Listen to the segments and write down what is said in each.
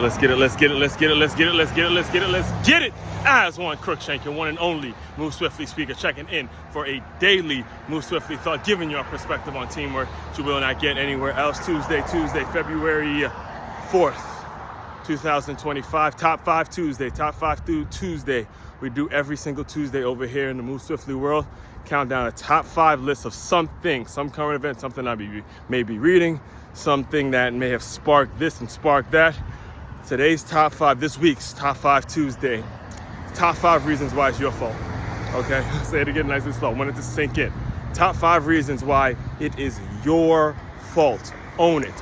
Let's get it, let's get it, let's get it, let's get it, let's get it, let's get it, let's get it. As one Crookshank, your one and only Move Swiftly speaker, checking in for a daily Move Swiftly thought, giving you a perspective on teamwork you will not get anywhere else. Tuesday, February 4th, 2025. Top 5 Tuesday. We do every single Tuesday over here in the Move Swiftly world. Count down a top 5 list of something, some current event, something I may be reading, something that may have sparked this and sparked that. Today's top 5, this week's top 5 Tuesday. Top 5 reasons why it's your fault. Okay, say it again nice and slow. I want it to sink in. Top 5 reasons why it is your fault. Own it.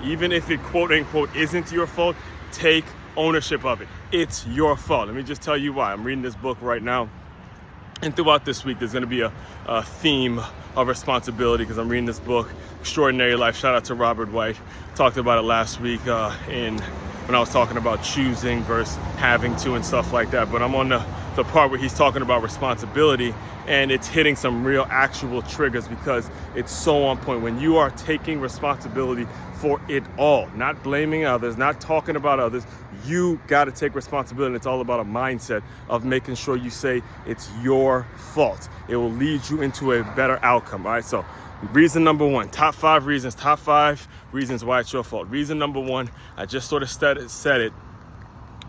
Even if it quote unquote isn't your fault, take ownership of it. It's your fault. Let me just tell you why. I'm reading this book right now. And throughout this week, there's going to be a theme of responsibility because I'm reading this book, Extraordinary Life. Shout out to Robert White. Talked about it last week when I was talking about choosing versus having to and stuff like that. But I'm on the part where he's talking about responsibility, and it's hitting some real actual triggers because it's so on point. When you are taking responsibility for it all, not blaming others, not talking about others, you got to take responsibility. And it's all about a mindset of making sure you say it's your fault. It will lead you into a better outcome. All right, so reason number 1, top 5 reasons why it's your fault. Reason number 1, I just sort of said it,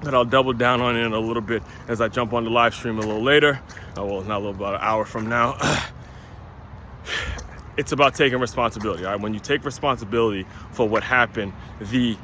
but I'll double down on it a little bit as I jump on the live stream a little later. Well, not a little, about an hour from now. It's about taking responsibility. All right, when you take responsibility for what happened, the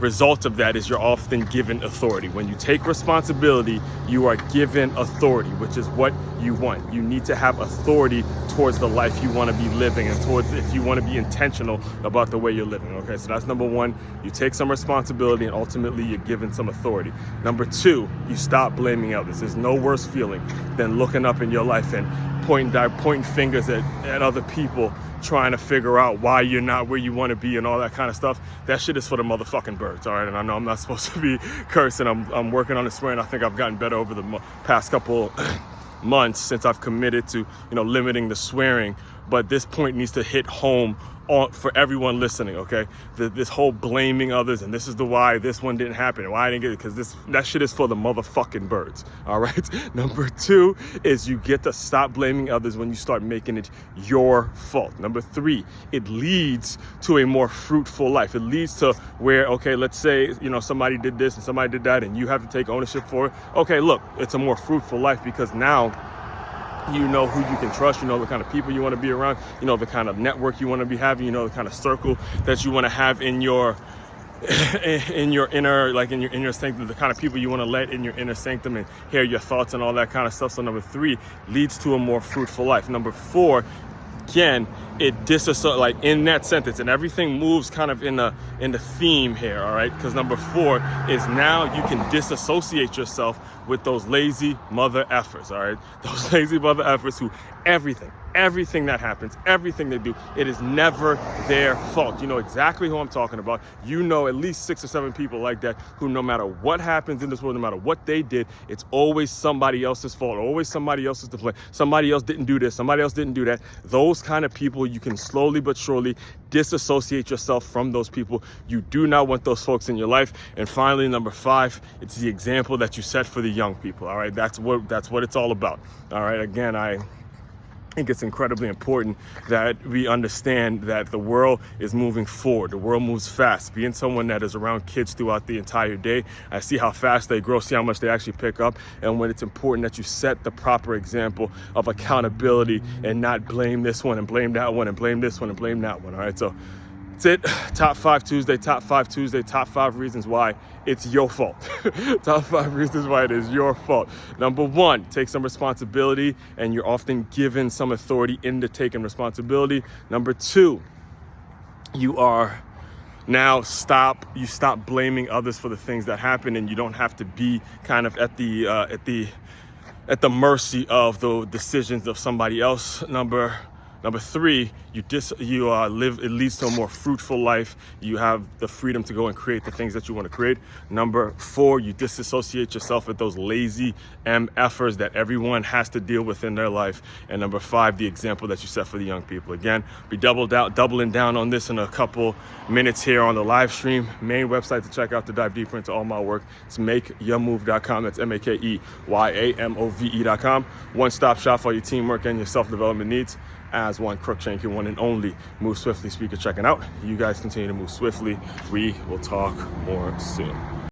result of that is you're often given authority. When you take responsibility, you are given authority, which is what you want. You need to have authority towards the life you want to be living and towards if you want to be intentional about the way you're living. Okay, so that's number 1. You take some responsibility and ultimately you're given some authority. Number 2, you stop blaming others. There's no worse feeling than looking up in your life and pointing fingers at other people, trying to figure out why you're not where you want to be and all that kind of stuff. That shit is for the motherfucking birds, all right? And I know I'm not supposed to be cursing. I'm working on the swearing. I think I've gotten better over the past couple months since I've committed to, limiting the swearing. But this point needs to hit home for everyone listening, okay? This whole blaming others and this is the why this one didn't happen and why I didn't get it, because that shit is for the motherfucking birds, all right? Number 2 is you get to stop blaming others when you start making it your fault. Number 3, it leads to a more fruitful life. It leads to where, okay, let's say, somebody did this and somebody did that and you have to take ownership for it. Okay, look, it's a more fruitful life because now you know who you can trust, you know the kind of people you want to be around, you know the kind of network you want to be having, you know the kind of circle that you want to have in your inner sanctum, the kind of people you want to let in your inner sanctum and hear your thoughts and all that kind of stuff. So number 3 leads to a more fruitful life. Number 4, again, it disassociates, like in that sentence, and everything moves kind of in the theme here, all right? Because number 4 is now you can disassociate yourself with those lazy mother effers, all right? Those lazy mother effers who everything that happens, everything they do, it is never their fault. You know exactly who I'm talking about. You know at least 6 or 7 people like that who no matter what happens in this world, no matter what they did, it's always somebody else's fault, always somebody else's to blame. Somebody else didn't do this, somebody else didn't do that. Those kind of people, you can slowly but surely disassociate yourself from those people. You do not want those folks in your life. And finally, number 5, it's the example that you set for the young people, all right? That's what it's all about, all right? Again, I think it's incredibly important that we understand that the world is moving forward. The world moves fast. Being someone that is around kids throughout the entire day, I see how fast they grow, see how much they actually pick up. And when it's important that you set the proper example of accountability and not blame this one and blame that one and blame this one and blame that one. All right, so that's it. Top 5 Tuesday, top 5 reasons why it's your fault. Top 5 reasons why it is your fault. Number 1, take some responsibility, and you're often given some authority into taking responsibility. Number 2, you stop blaming others for the things that happen, and you don't have to be kind of at the mercy of the decisions of somebody else. Number Number 3, it leads to a more fruitful life. You have the freedom to go and create the things that you want to create. Number 4, you disassociate yourself with those lazy MFers that everyone has to deal with in their life. And number 5, the example that you set for the young people. Again, be doubling down on this in a couple minutes here on the live stream. Main website to check out to dive deeper into all my work. It's makeyourmove.com. That's MakeYamove.com. One-stop shop for your teamwork and your self-development needs. As one Crookshank, your one and only Move Swiftly speaker checking out. You guys continue to move swiftly. We will talk more soon.